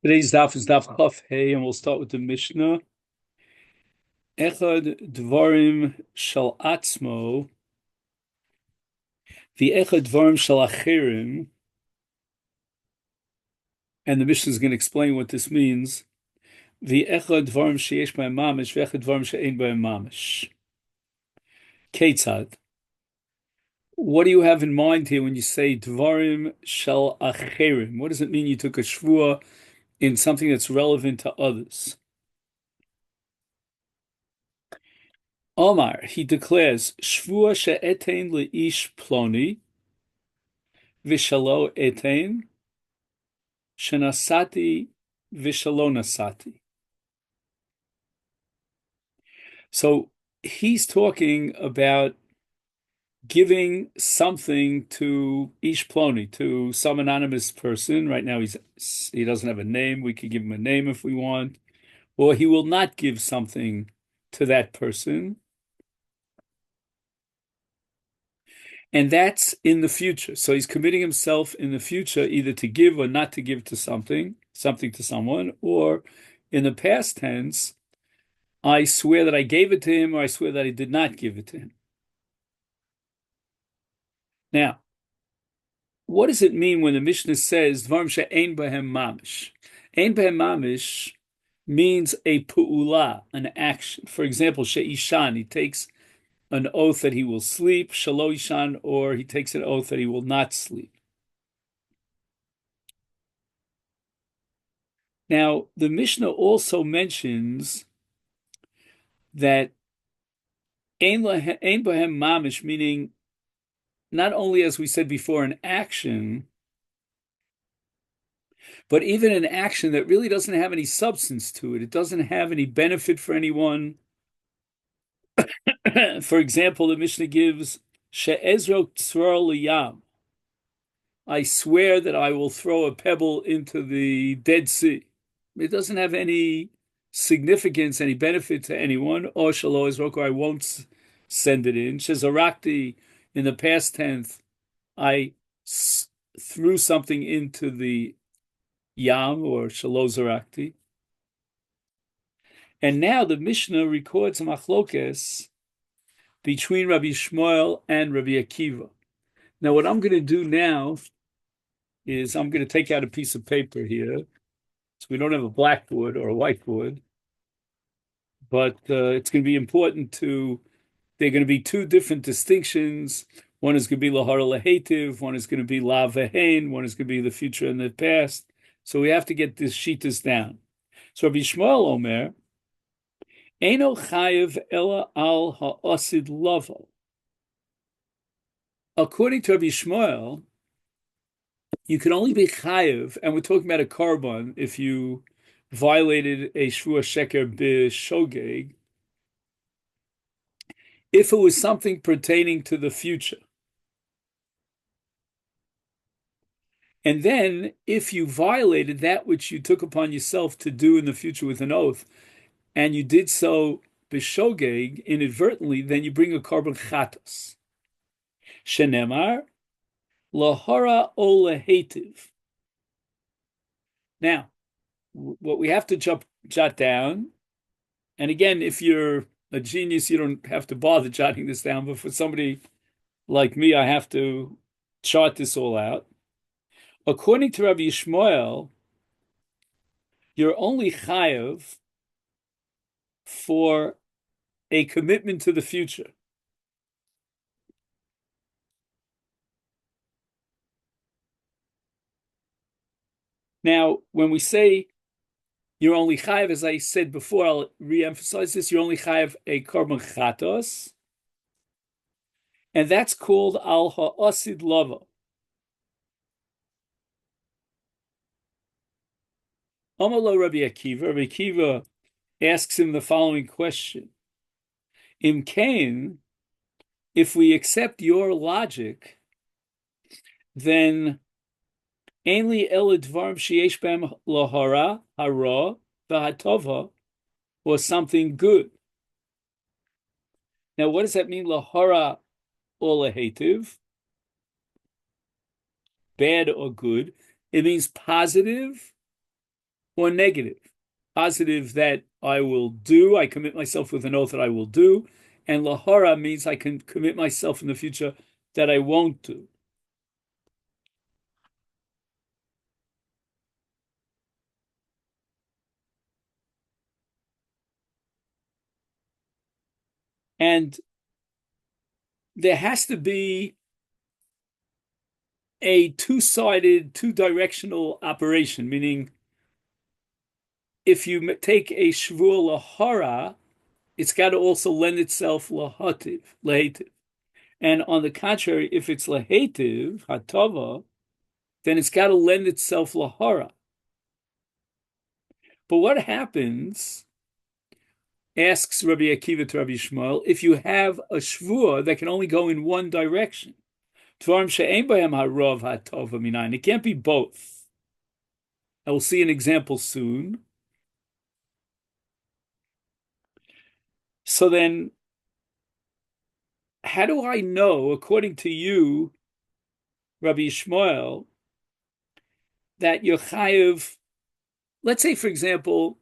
Today's daf is daf Chaf Hey, and we'll start with the Mishnah. Echad dvarim shal atzmo, v'echad dvarim shal acherim, and the Mishnah is going to explain what this means. V'echad dvarim sheyesh b'hem mamish, v'echad dvarim she'ein b'hem mamish. Ketzad. What do you have in mind here when you say dvarim shal acherim? What does it mean you took a shvua in something that's relevant to others? Omar, he declares, shvua she'etein le'ish ploni, v'shalo etein, shenasati v'shalo nasati. So he's talking about giving something to ish ploni, to some anonymous person. Right now he doesn't have a name. We could give him a name if we want. Or he will not give something to that person. And that's in the future. So he's committing himself in the future either to give or not to give to something to someone, or in the past tense, I swear that I gave it to him or I swear that I did not give it to him. Now, what does it mean when the Mishnah says Dvarim she'ein b'hem mamish? Ein b'hem mamish means a pu'ula, an action. For example, she'ishan, he takes an oath that he will sleep, shelo ishan, or he takes an oath that he will not sleep. Now, the Mishnah also mentions that ein b'hem mamish, meaning not only, as we said before, an action, but even an action that really doesn't have any substance to it. It doesn't have any benefit for anyone. For example, the Mishnah gives she'ezro tzror liyam. I swear that I will throw a pebble into the Dead Sea. It doesn't have any significance, any benefit to anyone. Or shalo ezrok, or I won't send it in. Shezarakti, in the past tense, I threw something into the Yam, or shalo zarakti. And now the Mishnah records a machlokes between Rabbi Shmuel and Rabbi Akiva. Now, what I'm going to do now is I'm going to take out a piece of paper here. So we don't have a blackboard or a whiteboard, but it's going to be important to, there are going to be two different distinctions. One is going to be lahara lahativ, one is going to be la vehain, one is going to be the future and the past. So we have to get this shitas down. So Rabbi Shmuel Omer, Eino chayev ela al ha'asid lavo. According to Rabbi Shmuel, you can only be chayev, and we're talking about a korban, if you violated a shvua sheker b'shogeg, if it was something pertaining to the future. And then, if you violated that which you took upon yourself to do in the future with an oath, and you did so b'shogeg, inadvertently, then you bring a korban chatos. Shenemar, lahara o lehetiv. Now, what we have to jot down, and again, if you're a genius, you don't have to bother jotting this down, but for somebody like me, I have to chart this all out. According to Rabbi Shmuel, you're only chayav for a commitment to the future. Now, when we say you're only chayav, as I said before, I'll re-emphasize this, you're only chayav a korban chatos, and that's called al ha'asid lavo. Amalo Rabbi Akiva. Rabbi Akiva asks him the following question. Im kain, if we accept your logic, then ainli ela dvarim sheyesh b'hem lahara, hara, v'hatova, or something good. Now, what does that mean, lahara or lahativ? Bad or good? It means positive or negative. Positive that I will do, I commit myself with an oath that I will do, and lahara means I can commit myself in the future that I won't do. And there has to be a two-sided, two-directional operation, meaning if you take a shvur lahara, it's got to also lend itself lahativ. And on the contrary, if it's lahativ, hatava, then it's got to lend itself lahara. But what happens, asks Rabbi Akiva to Rabbi Shmuel, if you have a shvur that can only go in one direction? Dvarim she'ein b'hem harav hatova minayin. It can't be both. I will see an example soon. So then, how do I know, according to you, Rabbi Shmuel, that you're chayiv? Let's say, for example,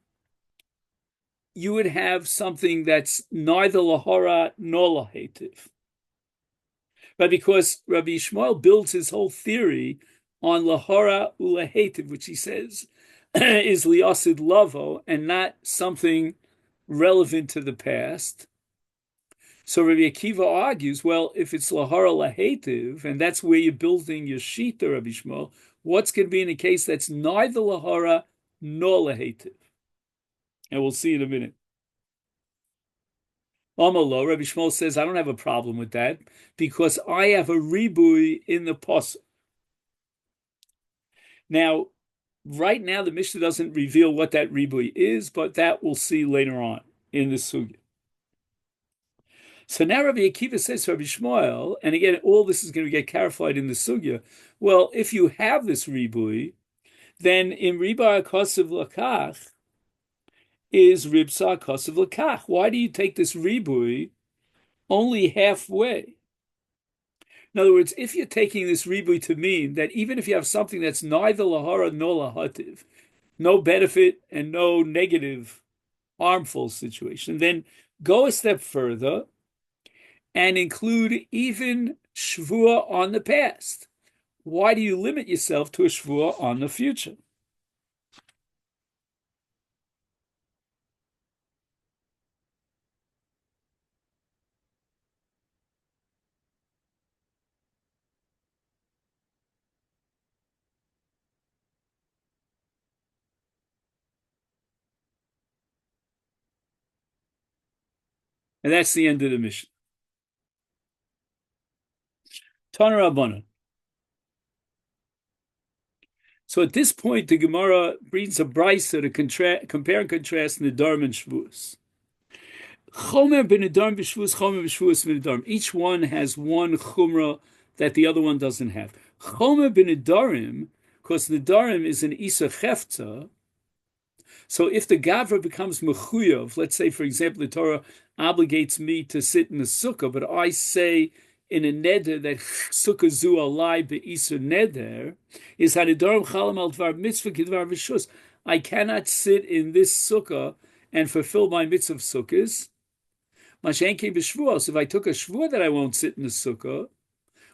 you would have something that's neither lahora nor lahetiv. But because Rabbi Shmuel builds his whole theory on lahora ulahetiv, which he says is liasid lavo and not something relevant to the past. So Rabbi Akiva argues, well, if it's lahara lahetiv, and that's where you're building your shita, Rabbi Shmuel, what's going to be in a case that's neither lahara nor lahetiv? And we'll see in a minute. Amalo, Rabbi Shmuel says, I don't have a problem with that because I have a ribui in the pasuk. Now, right now, the Mishnah doesn't reveal what that ribui is, but that we'll see later on in the sugya. So now Rabbi Akiva says to Rabbi Shmuel, and again, all this is going to get clarified in the sugya. Well, if you have this ribui, then in riba kosev lakach is ribsa kosev lakach. Why do you take this ribui only halfway? In other words, if you're taking this ribui to mean that even if you have something that's neither lahara nor lahativ, no benefit and no negative harmful situation, then go a step further and include even shvua on the past. Why do you limit yourself to a shvua on the future? And that's the end of the mission. Tana Rabbana. So at this point, the Gemara brings a brisa to compare and contrast Nedarim and Shavuos. Chomer b'Nedarim b'Shavuos, Chomer b'Shavuos b'Nedarim. Each one has one chumrah that the other one doesn't have. Chomer b'Nedarim, because Nedarim is an Isa Chefta. So if the Gavra becomes mechuyav, let's say, for example, the Torah obligates me to sit in the sukkah, but I say in a neder that sukkah zu alai be'isur neder, is hanidarim chalam al dvar mitzvah kidvar v'shus. I cannot sit in this sukkah and fulfill my mitzvah of sukkahs. Mashen came b'shvuos. If I took a shvuah that I won't sit in the sukkah,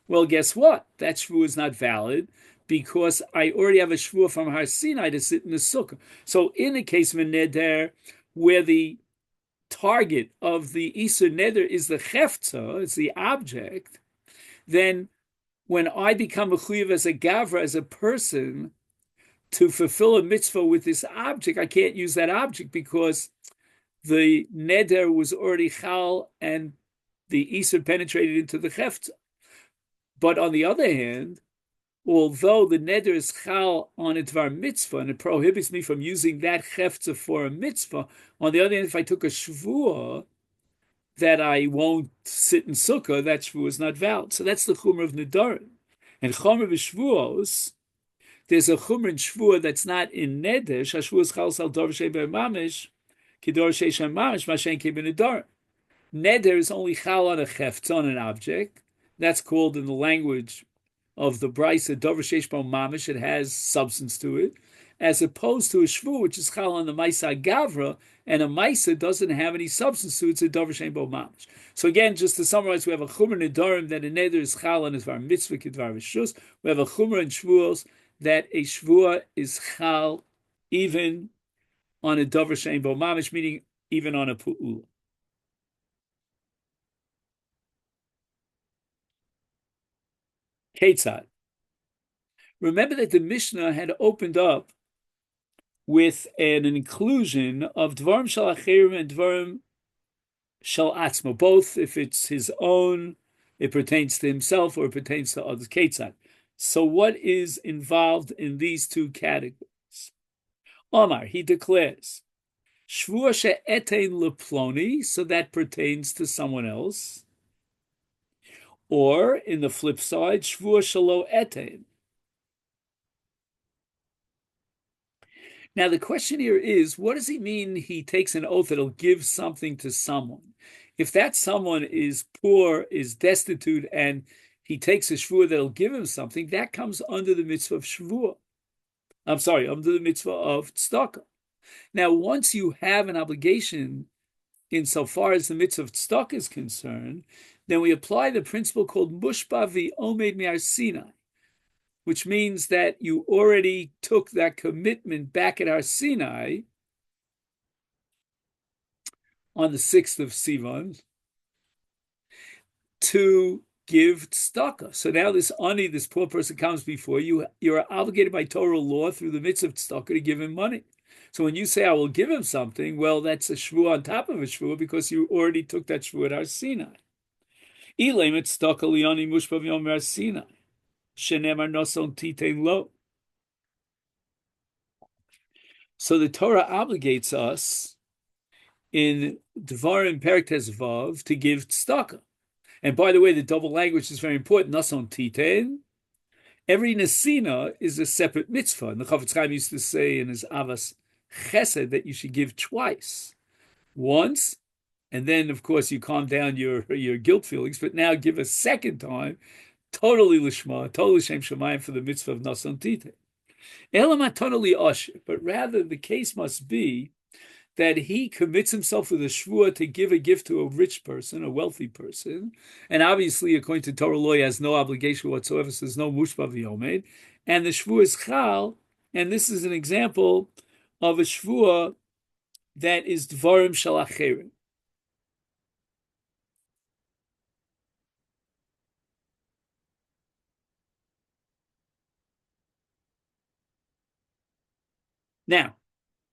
well, guess what? That shvuah is not valid because I already have a shvuah from Har Sinai to sit in the sukkah. So in the case of a neder where the target of the Isur Neder is the Chefza, it's the object, then when I become a Chuyev as a Gavra, as a person, to fulfill a mitzvah with this object, I can't use that object because the Neder was already Chal and the Isur penetrated into the Chefza. But on the other hand, although the neder is chal on a dvar mitzvah and it prohibits me from using that chefza for a mitzvah, on the other hand, if I took a shvuah that I won't sit in sukkah, that shvuah is not valid. So that's the chumrah of nedarim. And chumrah v'shvuos, there's a chumrah in shvuah that's not in neder. Shashvuos chal sal dor v'shem be'mamish, ki dor sheishem mamish, mashen ki b'nedarim. Neder is only chal on a chefza, on an object. That's called in the language of the brisa dover sheish bo mamish. It has substance to it, as opposed to a shvu, which is chal on the Maisa Gavra, and a Maisa doesn't have any substance, so it's a Dover Shein Bo Mamish. So again, just to summarize, we have a Chumra Nedarim that a Neder is chal on his Var Mitzvah Kidvar Rishus. We have a Chumra in Shavuos that a Shavua is chal even on a Dover Shein Bo Mamish, meaning even on a Pu'ula. Ketzad. Remember that the Mishnah had opened up with an inclusion of Dvarim Shal Acherim and Dvarim Shal Atzmo, both if it's his own, it pertains to himself, or it pertains to others. Ketzad. So what is involved in these two categories? Omar, he declares, Shvua she'etein leploni, so that pertains to someone else. Or, in the flip side, Shvua shelo etein. Now, the question here is, what does he mean he takes an oath that'll give something to someone? If that someone is poor, is destitute, and he takes a shvua that'll give him something, that comes under the mitzvah of shvua. I'm sorry, under the mitzvah of tzedakah. Now, once you have an obligation insofar as the mitzvah of tzedakah is concerned, then we apply the principle called mushba v'omed mi'ar Sinai, which means that you already took that commitment back at Har Sinai on the 6th of Sivan to give tzedakah. So now this ani, this poor person comes before you, you're obligated by Torah law through the mitzvah of tzedakah to give him money. So when you say, I will give him something, well, that's a shvua on top of a shvua because you already took that shvua at Har Sinai. Ilem tzedakah liani mushba v'yom Har Sinai. Shenemar noson titein lo. So the Torah obligates us in Devarim Perek Vav to give tzedakah. And by the way, the double language is very important. Noson titein. Every nesina is a separate mitzvah. And the Chafetz Chaim used to say in his Avas Chesed that you should give twice. Once, and then, of course, you calm down your guilt feelings, but now give a second time, totally lishma, totally shem shemayim for the mitzvah of nason tite. Elamat totally osher, but rather the case must be that he commits himself with a shvua to give a gift to a rich person, a wealthy person, and obviously, according to Torah law, he has no obligation whatsoever, so there's no mushba v'yomed, and the shvua is chal, and this is an example of a shvua that is dvarim shel acherim. Now,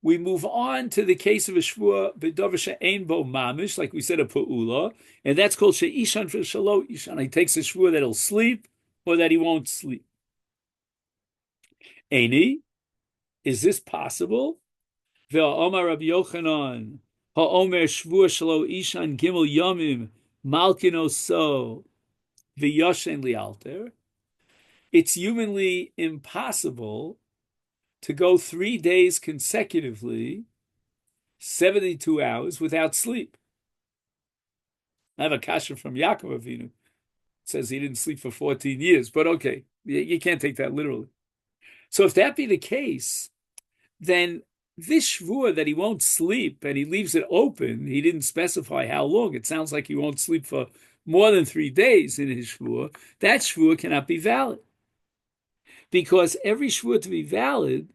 we move on to the case of a shvua b'davar she'ein bo mamish, like we said, a pu'ula, and that's called she'ishan for shelo ishan. He takes a shvua that he'll sleep or that he won't sleep. Eini, is this possible? Ve'omar Rabbi Yochanan ha'omer shvua shelo ishan gimel yomim malkin so v'yoshen lialter. It's humanly impossible to go 3 days consecutively, 72 hours, without sleep. I have a kasha from Yaakov Avinu. It says he didn't sleep for 14 years, but okay, you can't take that literally. So if that be the case, then this shvua that he won't sleep and he leaves it open, he didn't specify how long. It sounds like he won't sleep for more than 3 days in his shvua. That shvua cannot be valid. Because every shvua to be valid,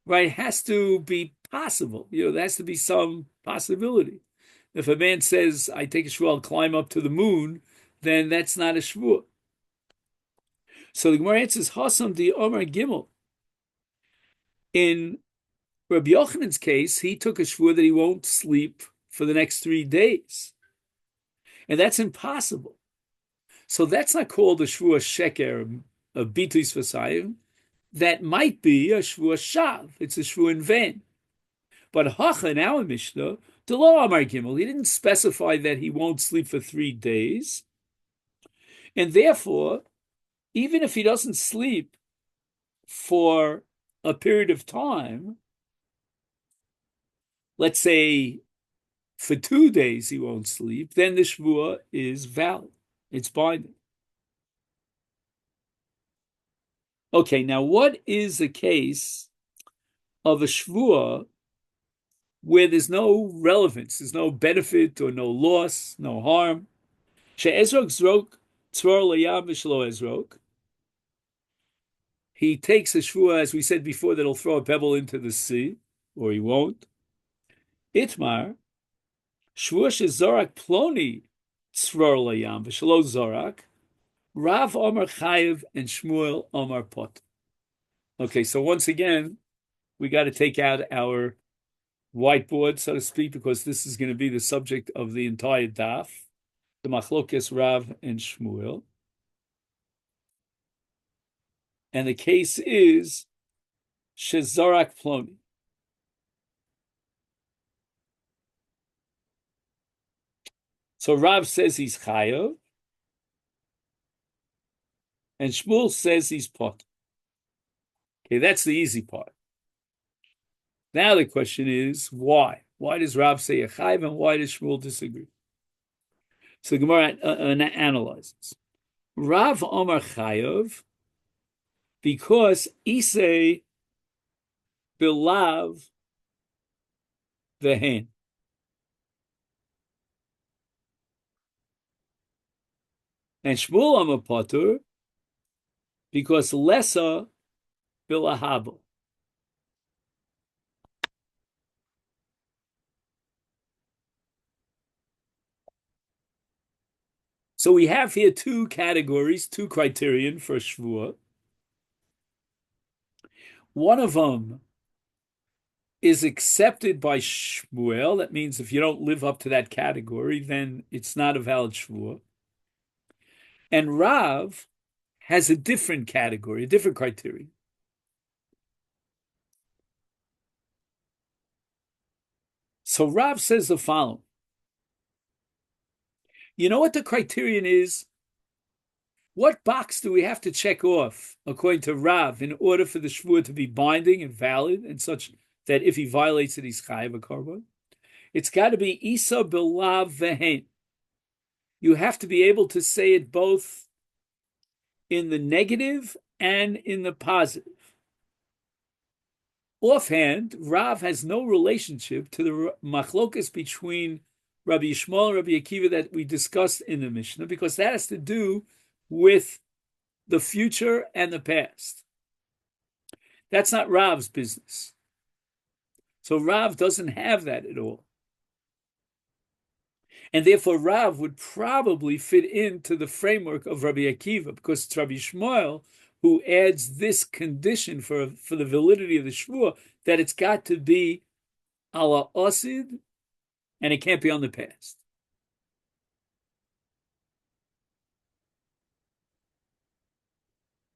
right, has to be possible. There has to be some possibility. If a man says, I take a shvua, I'll climb up to the moon, then that's not a shvua. So the Gemara answers, Hasam di Omer Gimel. In Rabbi Yochanan's case, he took a shvua that he won't sleep for the next 3 days. And that's impossible. So that's not called a shvua sheker, a bituis v'sayim. That might be a shvua shav. It's a shvua in vain. But Hacha in our Mishnah, Delo Amar Gimel, he didn't specify that he won't sleep for 3 days. And therefore, even if he doesn't sleep for a period of time, let's say for 2 days he won't sleep, then the shvua is valid. It's binding. Okay, now what is the case of a shvua where there's no relevance, there's no benefit or no loss, no harm. She'ezrok zrok tzror layam v'shelo ezrok. He takes a shvua, as we said before, that'll throw a pebble into the sea, or he won't. Itmar, shvua shezorak ploni tzror layam v'shelo zorak. Rav Omar Chayev and Shmuel Omar Pot. Okay, so once again, we got to take out our whiteboard, so to speak, because this is going to be the subject of the entire daf, the Machlokes Rav and Shmuel. And the case is Shezorak Ploni. So Rav says he's Chayev, and Shmuel says he's Pot. Okay, that's the easy part. Now the question is, why? Why does Rav say a Chayev, and why does Shmuel disagree? So the Gemara analyzes. Rav Omar Chayev, because Isay Bilav Vehen. And Shmuel Omar Patur, because Lesa Bilahabo. So we have here two categories, two criterion for Shvuah. One of them is accepted by Shmuel. That means if you don't live up to that category, then it's not a valid Shvuah. And Rav has a different category, a different criterion. So Rav says the following. You know what the criterion is? What box do we have to check off, according to Rav, in order for the shvuah to be binding and valid, and such that if he violates it, he's chayav a korban? It's got to be isa bilav vehen. You have to be able to say it both in the negative and in the positive. Offhand, Rav has no relationship to the machlokas between Rabbi Yishmael and Rabbi Akiva that we discussed in the Mishnah, because that has to do with the future and the past. That's not Rav's business. So Rav doesn't have that at all. And therefore Rav would probably fit into the framework of Rabbi Akiva, because it's Rabbi Yishmael who adds this condition for the validity of the Shvuah, that it's got to be ala osid, and it can't be on the past.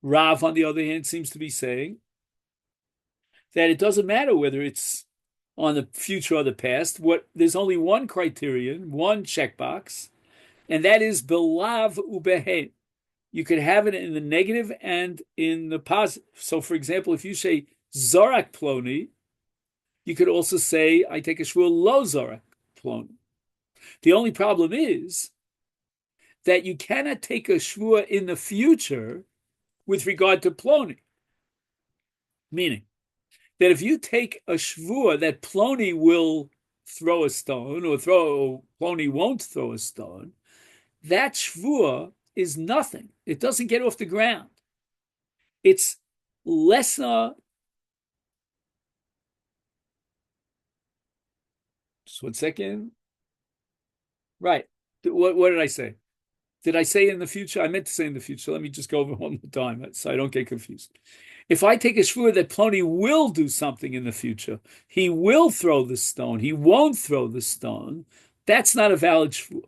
Rav, on the other hand, seems to be saying that it doesn't matter whether it's on the future or the past. There's only one criterion, one checkbox, and that is belav ubehen. You could have it in the negative and in the positive. So, for example, if you say zorak ploni, you could also say, I take a shvuah lo zorak ploni. The only problem is that you cannot take a shvuah in the future with regard to ploni. Meaning that if you take a shvuah that ploni will throw a stone, or ploni won't throw a stone, that shvuah is nothing. It doesn't get off the ground. It's lesser. Just 1 second. Right. What did I say? Did I say in the future? I meant to say in the future. Let me just go over one more time so I don't get confused. If I take a shvuah that Ploni will do something in the future, he will throw the stone, he won't throw the stone, that's not a valid shvuah.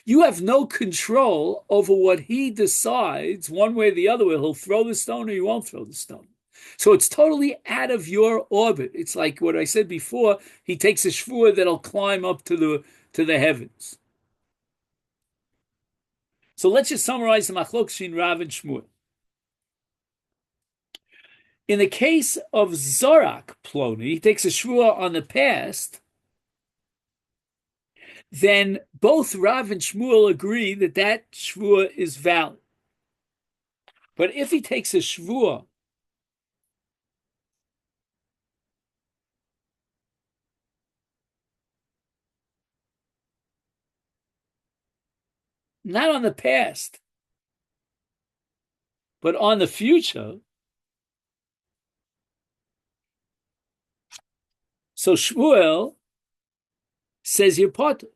You have no control over what he decides, one way or the other way. He'll throw the stone or he won't throw the stone. So it's totally out of your orbit. It's like what I said before. He takes a shvuah that'll climb up to the heavens. So let's just summarize the machlokes in Rav and Shmuel. In the case of Zorak Ploni, he takes a shvuah on the past. Then both Rav and Shmuel agree that that shvuah is valid. But if he takes a shvuah not on the past, but on the future. So Shmuel says you're potter.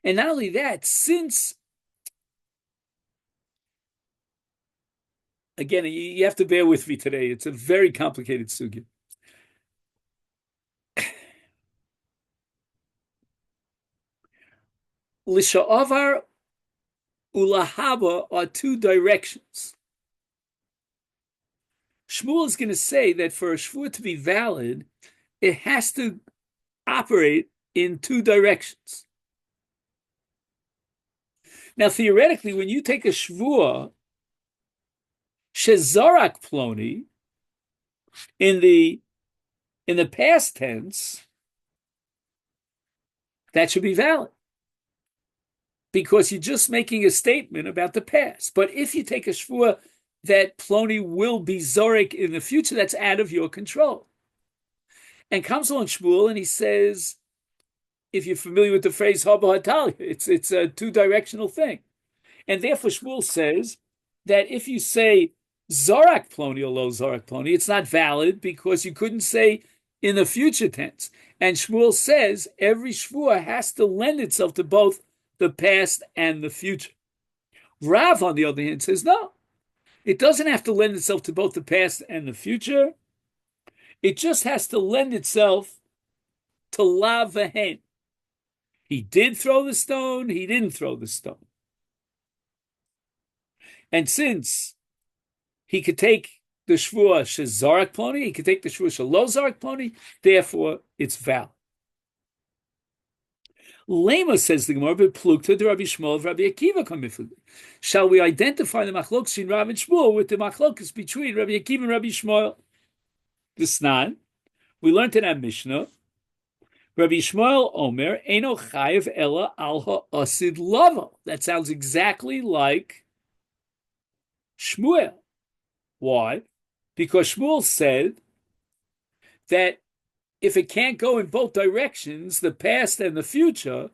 And not only that, since, again, you have to bear with me today. It's a very complicated sugya. Lisha'avar ulahaba are two directions. Shmuel is going to say that for a shvua to be valid, it has to operate in two directions. Now, theoretically, when you take a shvua, shezarak ploni, in the past tense, that should be valid because you're just making a statement about the past. But if you take a shvua that ploni will be zorek in the future, that's out of your control. And comes along Shmuel and he says, if you're familiar with the phrase haba hatalia, it's a two-directional thing. And therefore Shmuel says that if you say zorak ploni or lo zorak ploni, it's not valid because you couldn't say in the future tense. And Shmuel says every shvua has to lend itself to both the past and the future. Rav, on the other hand, says no. It doesn't have to lend itself to both the past and the future. It just has to lend itself to lav v'hen. He did throw the stone, he didn't throw the stone. And since he could take the shvua shezarak ploni, he could take the shvua shelo zarak ploni, therefore it's valid. Lema, says the Gemara, beplukta de Rabbi Shmuel of Rabbi Akiva kamifli. Shall we identify the machlokas in Rav and Shmuel with the machlokas between Rabbi Akiva and Rabbi Shmuel? Snan, we learned in our Mishnah, Rabbi Shmuel Omer, Eino chayev ela al ha'asid lava. That sounds exactly like Shmuel. Why? Because Shmuel said that if it can't go in both directions, the past and the future,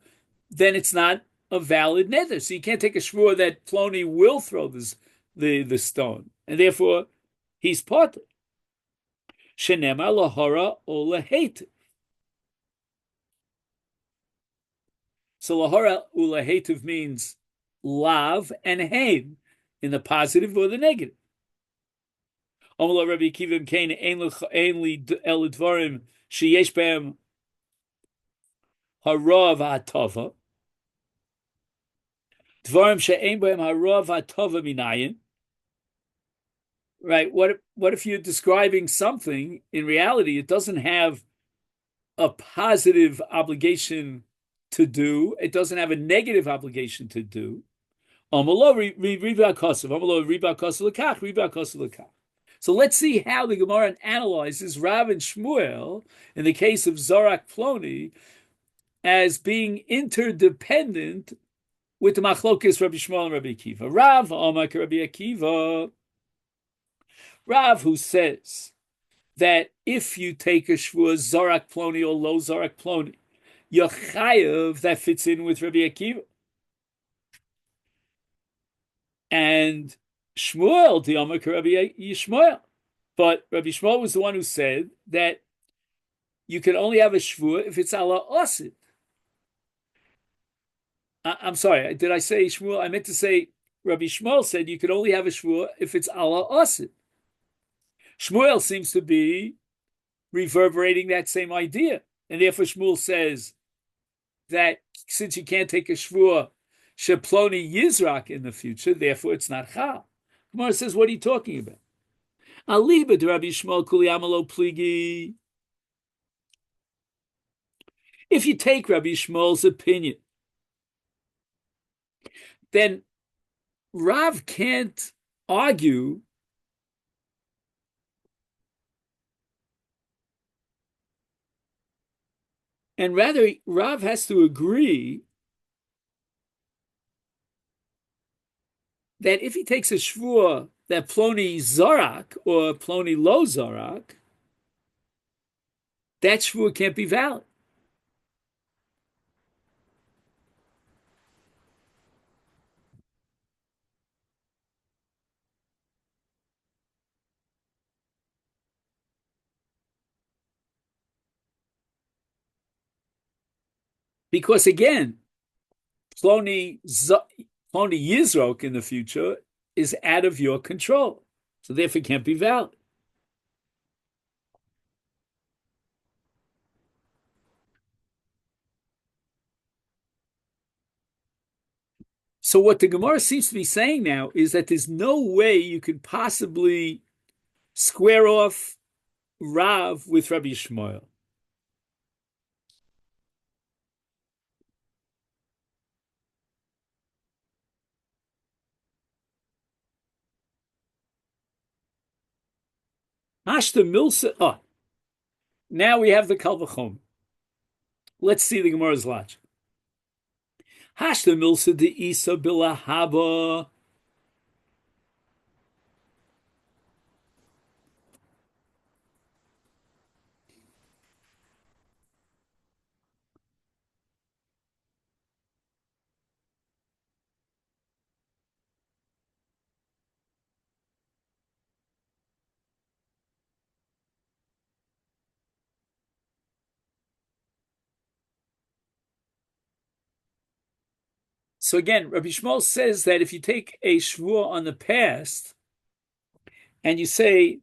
then it's not a valid nether. So you can't take a shvua that Ploni will throw the stone. And therefore, he's potter. Shenema lahara o laheitiv. So lahara ulaheitiv means lav and hein in the positive or the negative. Omar Rabbi Akiva Kain ein li el dvarim sheyesh behem harav hatova. Dvarim she'ein behem harav hatova minayin. Right? What if you're describing something in reality? It doesn't have a positive obligation to do. It doesn't have a negative obligation to do. So let's see how the Gemara analyzes Rav and Shmuel in the case of Zorak Ploni as being interdependent with the Machlokes Rabbi Shmuel and Rabbi Akiva. Rav Amak Rabbi Akiva. Rav, who says that if you take a Shvua Zorak Ploni or Lo Zorak Ploni, you're chayav, that fits in with Rabbi Akiva. And Shmuel, the Amak Rabbi Yishmael. But Rabbi Shmuel was the one who said that you can only have a shvua if it's ala osid. I'm sorry, did I say Shmuel? I meant to say Rabbi Shmuel said you can only have a shvua if it's ala osid. Shmuel seems to be reverberating that same idea. And therefore Shmuel says that since you can't take a shvua sheploni yizrak in the future, therefore it's not chal. Gemara says, what are you talking about? Aliba de Rabbi Shmuel kuli amalo pligi. If you take Rabbi Shmuel's opinion, then Rav can't argue and rather Rav has to agree that if he takes a shvua that Ploni Zorak or Ploni Lo Zorak, that shvua can't be valid. Because again, Ploni Yizrok in the future is out of your control. So therefore it can't be valid. So what the Gemara seems to be saying now is that there's no way you could possibly square off Rav with Rabbi Shmuel. Hashta Milsa. Oh, now we have the Kal V'chomer. Let's see the Gemara's logic. Hashta Milsa de Isa Bilahaba. So again, Rabbi Shmuel says that if you take a shvua on the past and you say,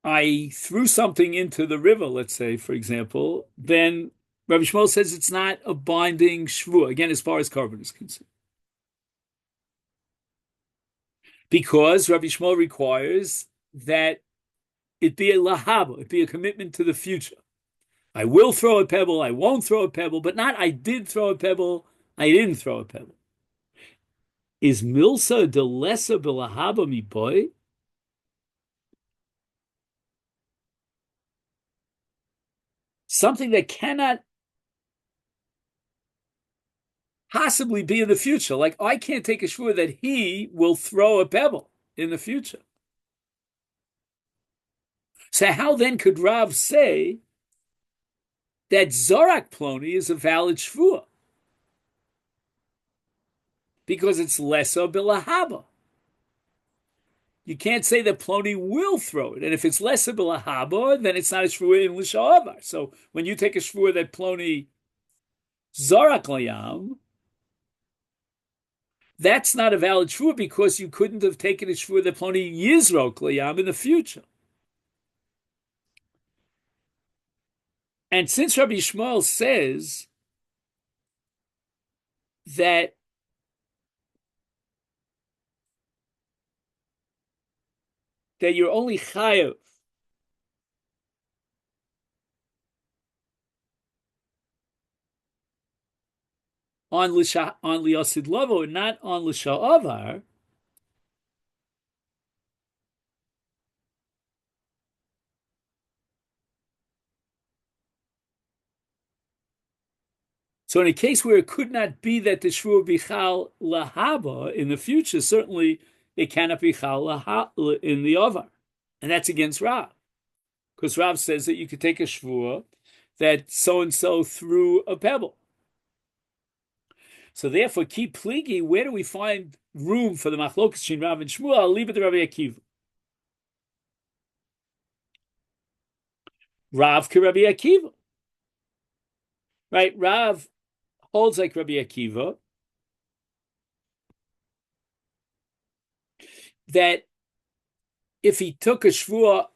I threw something into the river, let's say, for example, then Rabbi Shmuel says it's not a binding shvua, again, as far as carbon is concerned. Because Rabbi Shmuel requires that it be a lahaba, it be a commitment to the future. I will throw a pebble, I won't throw a pebble, but not I did throw a pebble, I didn't throw a pebble. Is milsa de lesa belahaba mi boy? Something that cannot possibly be in the future. Like I can't take a shvur that he will throw a pebble in the future. So how then could Rav say that Zorak Ploni is a valid shvur? Because it's lesa bilahaba. You can't say that Ploni will throw it. And if it's lesa bilahaba, then it's not a shvur in l'sha'avar. So when you take a shvur that Ploni Zorak layam, that's not a valid shvur because you couldn't have taken a shvur that Ploni Yizrok layam in the future. And since Rabbi Shmuel says that you're only chayav on liyasid lavo and not on l'sha'avar, so in a case where it could not be that the shvur bichal lahaba in the future, certainly it cannot be chal in the avar, and that's against Rav, because Rav says that you could take a shvur that so and so threw a pebble. So therefore, keep pligi. Where do we find room for the machlokas between Rav and Shmuel? I'll leave it to Rabbi Akiva. Rav ki Rabbi Akiva, right? Rav holds like Rabbi Akiva that if he took a shvua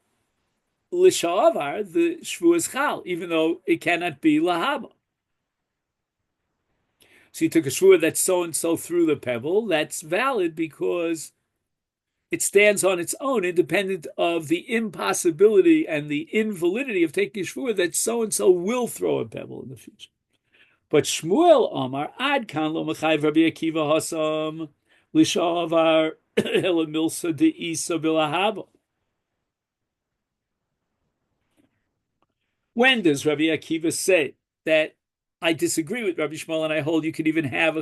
l'sha'avar, the shvua is chal, even though it cannot be lahaba. So he took a shvua that so and so threw the pebble. That's valid because it stands on its own, independent of the impossibility and the invalidity of taking a shvua that so and so will throw a pebble in the future. But Shmuel Omar ad kan lo mechayv Rabbi Akiva hasam l'sha'avar ela milsa de isa bilahaba. When does Rabbi Akiva say that I disagree with Rabbi Shmuel and I hold you could even have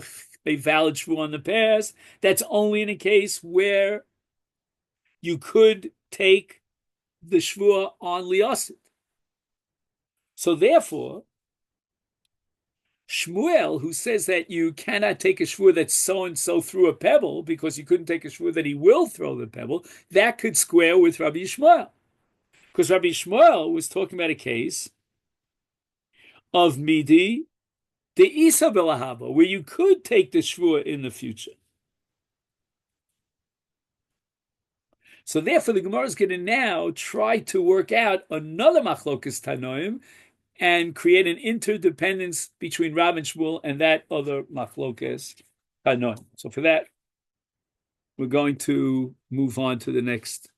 a valid shvu on the past? That's only in a case where you could take the shvua on liasid. So therefore, Shmuel, who says that you cannot take a shvur that so and so threw a pebble because you couldn't take a shvur that he will throw the pebble, that could square with Rabbi Shmuel. Because Rabbi Shmuel was talking about a case of midi the isa belahaba, where you could take the shvua in the future. So therefore, the Gemara is going to now try to work out another machlokas tanoim and create an interdependence between Rav and Shmuel and that other machlokas tanoim. So for that, we're going to move on to the next